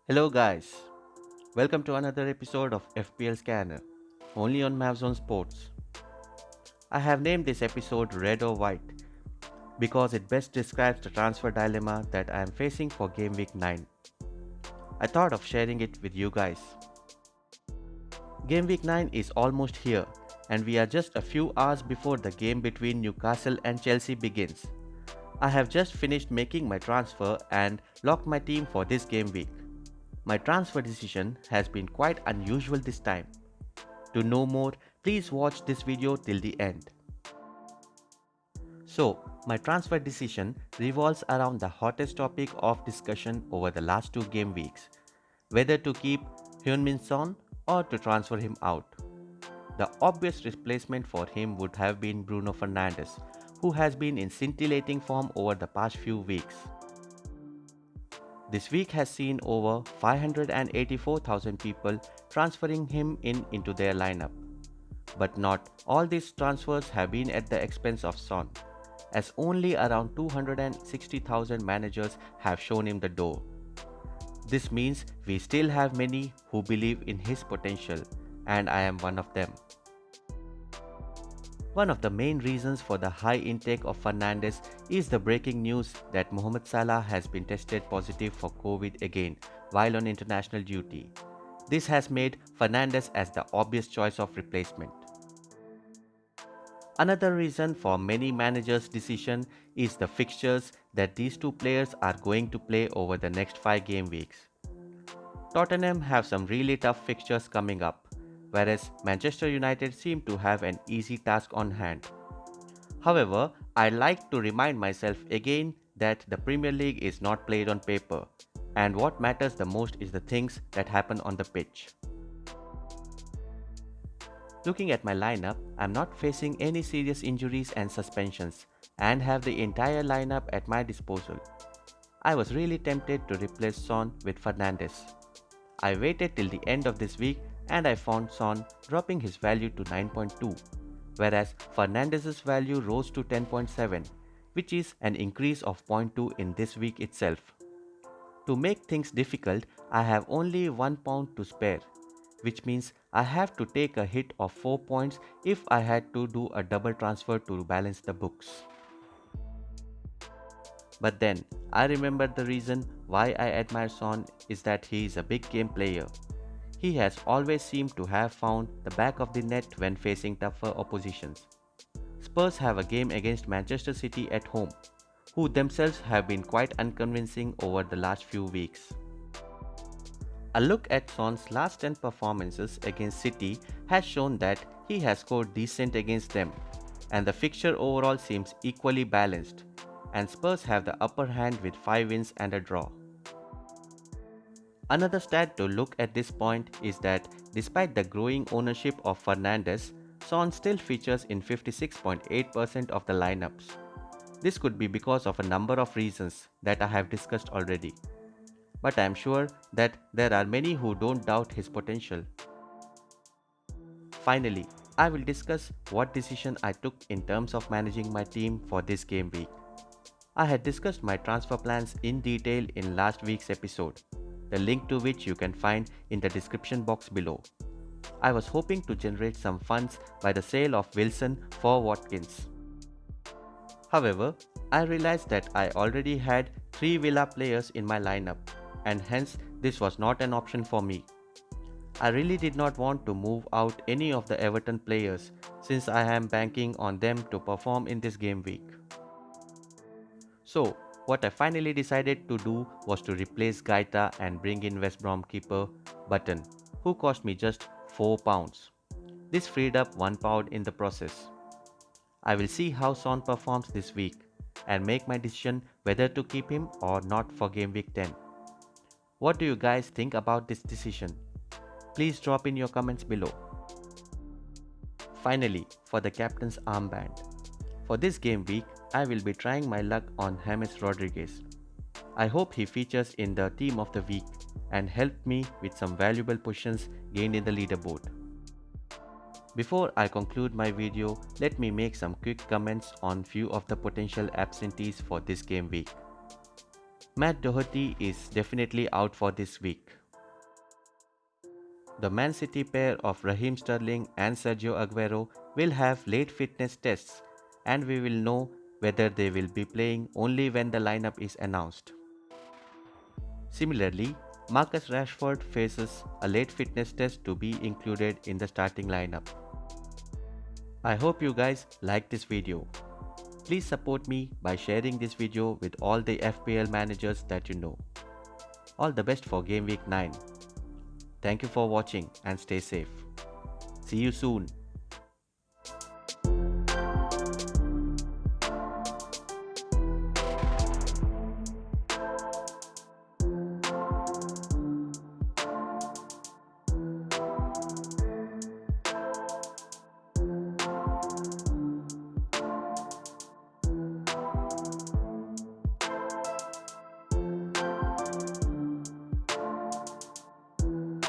Hello guys, welcome to another episode of FPL Scanner, only on Mavzone Sports. I have named this episode Red or White because it best describes the transfer dilemma that I am facing for Game Week 9. I thought of sharing it with you guys. Game Week 9 is almost here and we are just a few hours before the game between Newcastle and Chelsea begins. I have just finished making my transfer and locked my team for this game week. My transfer decision has been quite unusual this time. To know more, please watch this video till the end. So, my transfer decision revolves around the hottest topic of discussion over the last two game weeks, whether to keep Heung-Min or to transfer him out. The obvious replacement for him would have been Bruno Fernandes, who has been in scintillating form over the past few weeks. This week has seen over 584,000 people transferring him into their lineup. But not all these transfers have been at the expense of Son, as only around 260,000 managers have shown him the door. This means we still have many who believe in his potential, and I am one of them. One of the main reasons for the high intake of Fernandes is the breaking news that Mohamed Salah has been tested positive for COVID again while on international duty. This has made Fernandes as the obvious choice of replacement. Another reason for many managers' decision is the fixtures that these two players are going to play over the next 5 game weeks. Tottenham have some really tough fixtures coming up, whereas Manchester United seem to have an easy task on hand. However, I like to remind myself again that the Premier League is not played on paper, and what matters the most is the things that happen on the pitch. Looking at my lineup, I'm not facing any serious injuries and suspensions and have the entire lineup at my disposal. I was really tempted to replace Son with Fernandes. I waited till the end of this week and I found Son dropping his value to 9.2, whereas Fernandes' value rose to 10.7, which is an increase of zero point 0.2 in this week itself. To make things difficult, I have only £1 to spare, which means I have to take a hit of 4 points if I had to do a double transfer to balance the books. But then, I remember the reason why I admire Son is that he is a big game player. He has always seemed to have found the back of the net when facing tougher oppositions. Spurs have a game against Manchester City at home, who themselves have been quite unconvincing over the last few weeks. A look at Son's last 10 performances against City has shown that he has scored decent against them, and the fixture overall seems equally balanced, and Spurs have the upper hand with 5 wins and a draw. Another stat to look at this point is that despite the growing ownership of Fernandes, Son still features in 56.8% of the lineups. This could be because of a number of reasons that I have discussed already. But I am sure that there are many who don't doubt his potential. Finally, I will discuss what decision I took in terms of managing my team for this game week. I had discussed my transfer plans in detail in last week's episode, the link to which you can find in the description box below. I was hoping to generate some funds by the sale of Wilson for Watkins. However, I realized that I already had 3 Villa players in my lineup, and hence this was not an option for me. I really did not want to move out any of the Everton players since I am banking on them to perform in this game week. So, what I finally decided to do was to replace Gaita and bring in West Brom keeper Button, who cost me just £4. This freed up £1 in the process. I will see how Son performs this week and make my decision whether to keep him or not for game week 10. What do you guys think about this decision? Please drop in your comments below. Finally, for the captain's armband. For this game week, I will be trying my luck on James Rodriguez. I hope he features in the team of the week and help me with some valuable positions gained in the leaderboard. Before I conclude my video, let me make some quick comments on few of the potential absentees for this game week. Matt Doherty is definitely out for this week. The Man City pair of Raheem Sterling and Sergio Aguero will have late fitness tests, and we will know whether they will be playing only when the lineup is announced. Similarly, Marcus Rashford faces a late fitness test to be included in the starting lineup. I hope you guys like this video. Please support me by sharing this video with all the FPL managers that you know. All the best for Game Week 9. Thank you for watching and stay safe. See you soon.